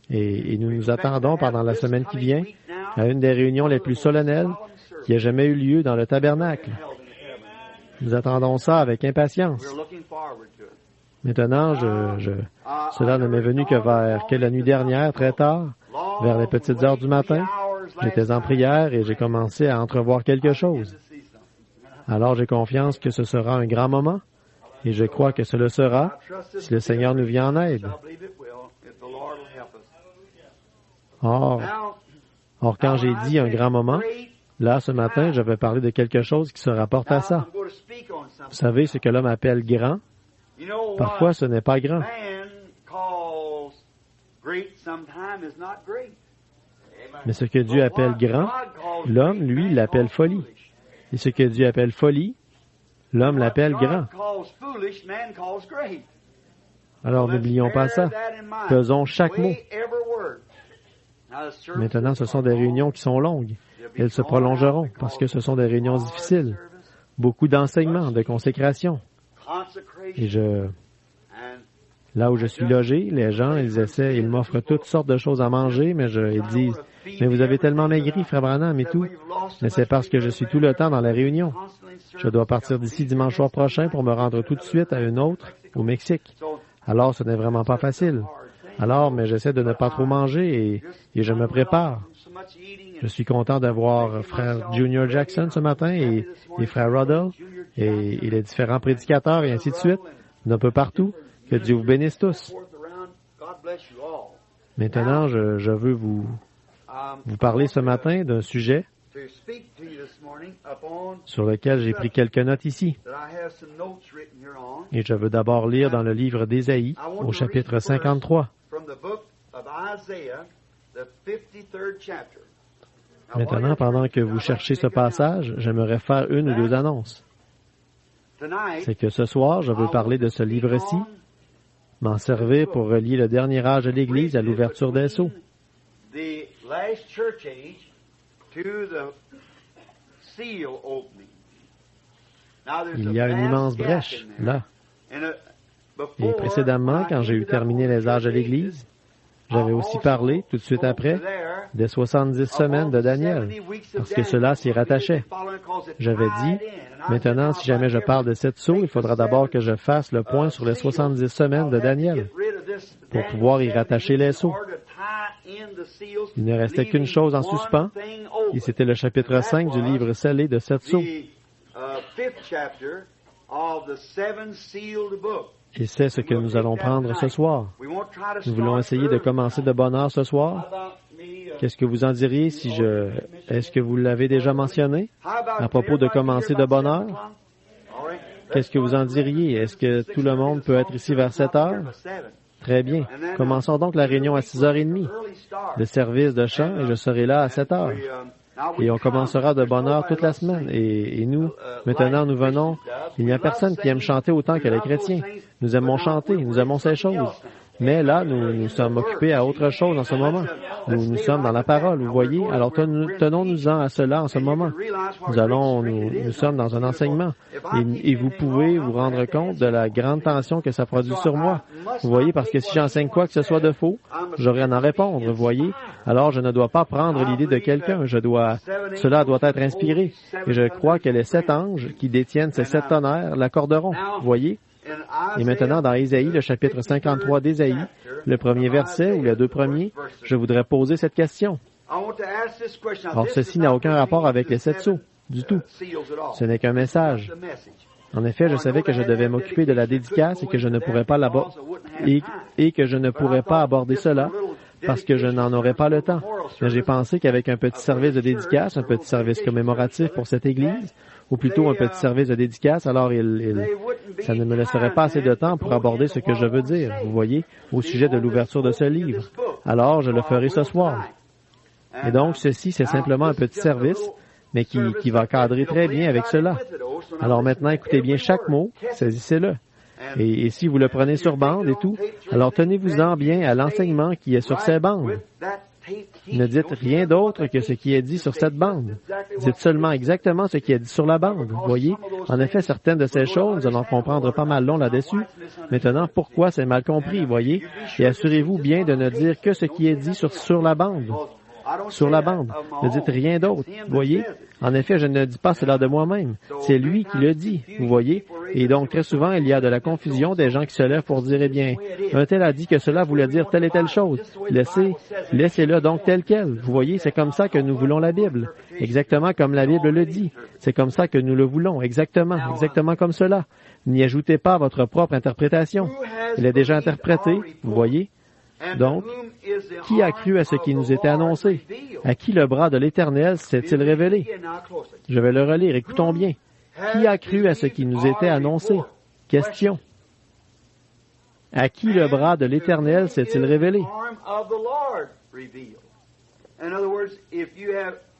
Et nous nous attendons pendant la semaine qui vient à une des réunions les plus solennelles qui ait jamais eu lieu dans le tabernacle. Nous attendons ça avec impatience. Maintenant, cela ne m'est venu que la nuit dernière, très tard, vers les petites heures du matin. J'étais en prière et j'ai commencé à entrevoir quelque chose. Alors j'ai confiance que ce sera un grand moment et je crois que ce le sera si le Seigneur nous vient en aide. Or, quand j'ai dit un grand moment, là, ce matin, je vais parler de quelque chose qui se rapporte à ça. Vous savez ce que l'homme appelle grand? Parfois, ce n'est pas grand. Mais ce que Dieu appelle grand, l'homme, lui, l'appelle folie. Et ce que Dieu appelle folie, l'homme l'appelle grand. Alors, n'oublions pas ça. Faisons chaque mot. Maintenant, ce sont des réunions qui sont longues. Elles se prolongeront parce que ce sont des réunions difficiles. Beaucoup d'enseignements, de consécration. Et là où je suis logé, les gens, ils m'offrent toutes sortes de choses à manger, mais ils disent, mais vous avez tellement maigri, Frère Branham et tout. Mais c'est parce que je suis tout le temps dans la réunion. Je dois partir d'ici dimanche soir prochain pour me rendre tout de suite à une autre, au Mexique. Alors, ce n'est vraiment pas facile. Alors, mais j'essaie de ne pas trop manger et je me prépare. Je suis content d'avoir Frère Junior Jackson ce matin et Frère Ruddle et les différents prédicateurs et ainsi de suite, d'un peu partout. Que Dieu vous bénisse tous. Maintenant, je veux vous parler ce matin d'un sujet sur lequel j'ai pris quelques notes ici. Et je veux d'abord lire dans le livre d'Ésaïe, au chapitre 53. Maintenant, pendant que vous cherchez ce passage, j'aimerais faire une ou deux annonces. C'est que ce soir, je veux parler de ce livre-ci, m'en servir pour relier le dernier âge de l'Église à l'ouverture des sceaux. Il y a une immense brèche, là. Et précédemment, quand j'ai eu terminé les âges de l'Église, j'avais aussi parlé, tout de suite après, des 70 semaines de Daniel, parce que cela s'y rattachait. J'avais dit, maintenant, si jamais je parle de 7 sceaux, il faudra d'abord que je fasse le point sur les 70 semaines de Daniel, pour pouvoir y rattacher les sceaux. Il ne restait qu'une chose en suspens, et c'était le chapitre 5 du livre scellé de 7 sceaux. Et c'est ce que nous allons prendre ce soir. Nous voulons essayer de commencer de bonne heure ce soir. Qu'est-ce que vous en diriez si Est-ce que vous l'avez déjà mentionné à propos de commencer de bonne heure? Qu'est-ce que vous en diriez? Est-ce que tout le monde peut être ici vers 7 heures? Très bien. Commençons donc la réunion à 6h30. Le service de chant, et je serai là à 7 heures. Et on commencera de bonne heure toute la semaine. Et nous, maintenant, nous venons. Il n'y a personne qui aime chanter autant que les chrétiens. Nous aimons chanter, nous aimons ces choses. Mais là, nous sommes occupés à autre chose en ce moment. Nous sommes dans la parole, vous voyez. Alors, tenons-nous-en à cela en ce moment. Nous sommes dans un enseignement. Et vous pouvez vous rendre compte de la grande tension que ça produit sur moi. Vous voyez, parce que si j'enseigne quoi que ce soit de faux, j'aurai à en répondre, vous voyez. Alors, je ne dois pas prendre l'idée de quelqu'un. Cela doit être inspiré. Et je crois que les 7 anges qui détiennent ces 7 tonnerres l'accorderont, vous voyez. Et maintenant, dans Ésaïe, le chapitre 53 d'Ésaïe, le premier verset ou les 2 premiers, je voudrais poser cette question. Or, ceci n'a aucun rapport avec les 7 sceaux, du tout. Ce n'est qu'un message. En effet, je savais que je devais m'occuper de la dédicace et que je ne pourrais pas aborder cela parce que je n'en aurais pas le temps. Mais j'ai pensé qu'avec un petit service de dédicace, un petit service commémoratif pour cette Église, ou plutôt un petit service de dédicace, alors ça ne me laisserait pas assez de temps pour aborder ce que je veux dire, vous voyez, au sujet de l'ouverture de ce livre. Alors, je le ferai ce soir. Et donc, ceci, c'est simplement un petit service, mais qui va cadrer très bien avec cela. Alors maintenant, écoutez bien chaque mot, saisissez-le. Et si vous le prenez sur bande et tout, alors tenez-vous-en bien à l'enseignement qui est sur ces bandes. Ne dites rien d'autre que ce qui est dit sur cette bande. Dites seulement exactement ce qui est dit sur la bande. Voyez, en effet, certaines de ces choses, nous allons comprendre pas mal long là-dessus. Maintenant, pourquoi c'est mal compris, voyez? Et assurez-vous bien de ne dire que ce qui est dit sur la bande. Sur la bande. Ne dites rien d'autre. Voyez? En effet, je ne dis pas cela de moi-même. C'est lui qui le dit. Vous voyez? Et donc, très souvent, il y a de la confusion, des gens qui se lèvent pour dire, eh bien, un tel a dit que cela voulait dire telle et telle chose. Laissez-le donc tel quel. Vous voyez? C'est comme ça que nous voulons la Bible. Exactement comme la Bible le dit. C'est comme ça que nous le voulons. Exactement comme cela. N'y ajoutez pas votre propre interprétation. Elle est déjà interprétée. Vous voyez? Donc, qui a cru à ce qui nous était annoncé? À qui le bras de l'Éternel s'est-il révélé? Je vais le relire, écoutons bien. Qui a cru à ce qui nous était annoncé? Question. À qui le bras de l'Éternel s'est-il révélé?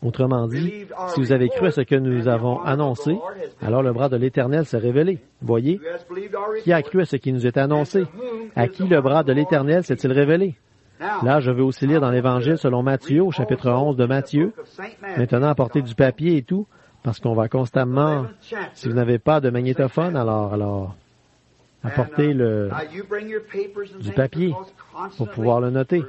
Autrement dit, si vous avez cru à ce que nous avons annoncé, alors le bras de l'Éternel s'est révélé. Voyez? Qui a cru à ce qui nous est annoncé? À qui le bras de l'Éternel s'est-il révélé? Là, je vais aussi lire dans l'Évangile selon Matthieu, au chapitre 11 de Matthieu. Maintenant, apportez du papier et tout, parce qu'on va constamment, si vous n'avez pas de magnétophone, alors, apportez du papier pour pouvoir le noter.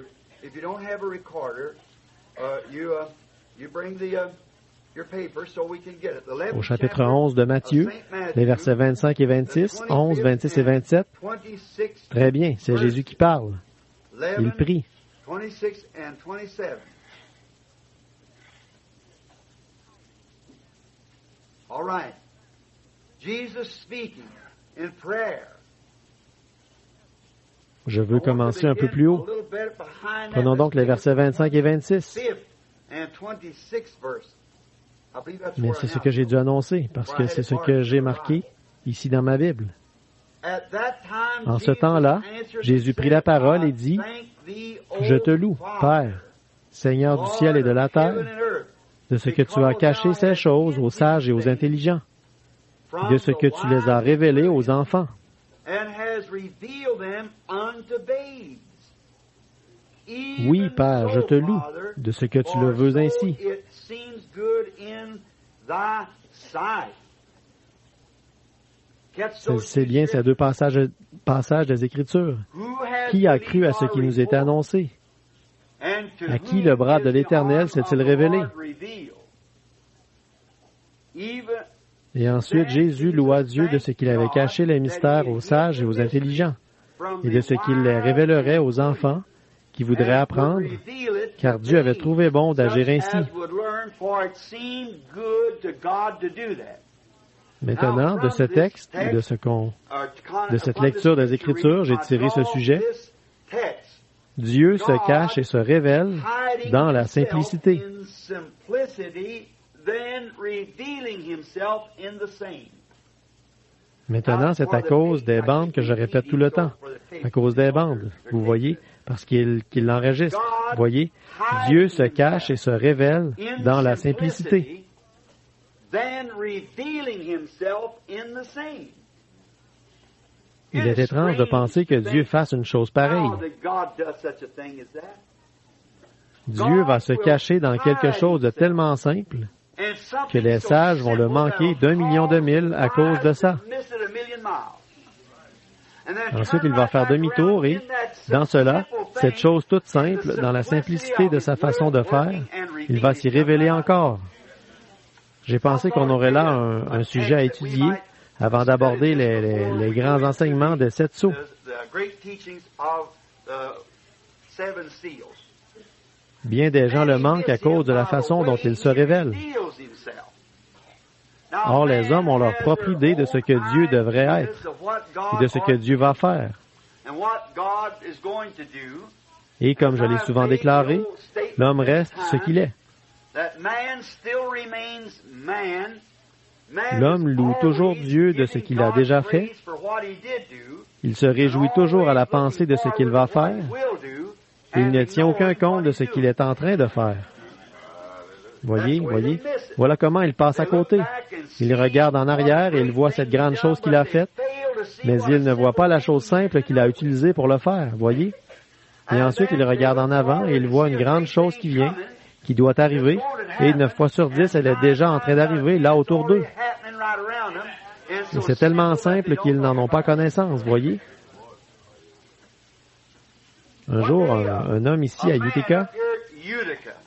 Au chapitre 11 de Matthieu, les versets 25 et 26, 11, 26 et 27. Très bien, c'est Jésus qui parle. Il prie. All right. Jesus speaking in prayer. Je veux commencer un peu plus haut. Prenons donc les versets 25 et 26. Mais c'est ce que j'ai dû annoncer, parce que c'est ce que j'ai marqué ici dans ma Bible. En ce temps-là, Jésus prit la parole et dit, « Je te loue, Père, Seigneur du ciel et de la terre, de ce que tu as caché ces choses aux sages et aux intelligents, de ce que tu les as révélées aux enfants. Oui, Père, je te loue, de ce que tu le veux ainsi. » C'est bien ces deux passages des Écritures. Qui a cru à ce qui nous était annoncé? À qui le bras de l'Éternel s'est-il révélé? Et ensuite, Jésus loua Dieu de ce qu'il avait caché les mystères aux sages et aux intelligents, et de ce qu'il les révélerait aux enfants qui voudraient apprendre, car Dieu avait trouvé bon d'agir ainsi. Maintenant, de ce texte, et de cette lecture des Écritures, j'ai tiré ce sujet. Dieu se cache et se révèle dans la simplicité. Maintenant, c'est à cause des bandes que je répète tout le temps. À cause des bandes, vous voyez, parce qu'il l'enregistre. Vous voyez, Dieu se cache et se révèle dans la simplicité. Il est étrange de penser que Dieu fasse une chose pareille. Dieu va se cacher dans quelque chose de tellement simple que les sages vont le manquer d'1 million de milles à cause de ça. Ensuite, il va faire demi-tour et, dans cela, cette chose toute simple, dans la simplicité de sa façon de faire, il va s'y révéler encore. J'ai pensé qu'on aurait là un sujet à étudier avant d'aborder les grands enseignements des 7 sceaux. Bien des gens le manquent à cause de la façon dont il se révèle. Or, les hommes ont leur propre idée de ce que Dieu devrait être et de ce que Dieu va faire. Et comme je l'ai souvent déclaré, l'homme reste ce qu'il est. L'homme loue toujours Dieu de ce qu'il a déjà fait. Il se réjouit toujours à la pensée de ce qu'il va faire. Il ne tient aucun compte de ce qu'il est en train de faire. Voyez, voilà comment il passe à côté. Il regarde en arrière et il voit cette grande chose qu'il a faite, Mais il ne voit pas la chose simple qu'il a utilisée pour le faire, voyez? Et ensuite, il regarde en avant et il voit une grande chose qui vient, qui doit arriver, et 9 fois sur 10, elle est déjà en train d'arriver là autour d'eux. Et c'est tellement simple qu'ils n'en ont pas connaissance, voyez? Un jour, un homme ici à Utica,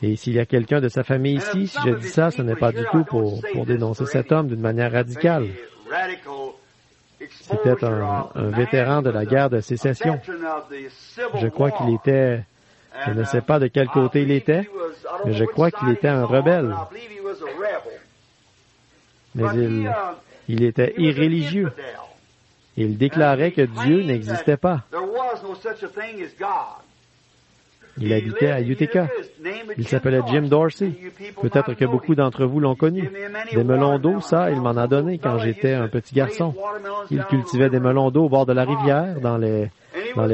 et s'il y a quelqu'un de sa famille ici, si je dis ça, ce n'est pas du tout pour dénoncer cet homme d'une manière radicale. C'était un vétéran de la guerre de sécession. Je crois qu'il était, je ne sais pas de quel côté il était, mais je crois qu'il était un rebelle. Mais il était irréligieux. Il déclarait que Dieu n'existait pas. Il habitait à Utica. Il s'appelait Jim Dorsey. Peut-être que beaucoup d'entre vous l'ont connu. Des melons d'eau, ça, il m'en a donné quand j'étais un petit garçon. Il cultivait des melons d'eau au bord de la rivière, dans les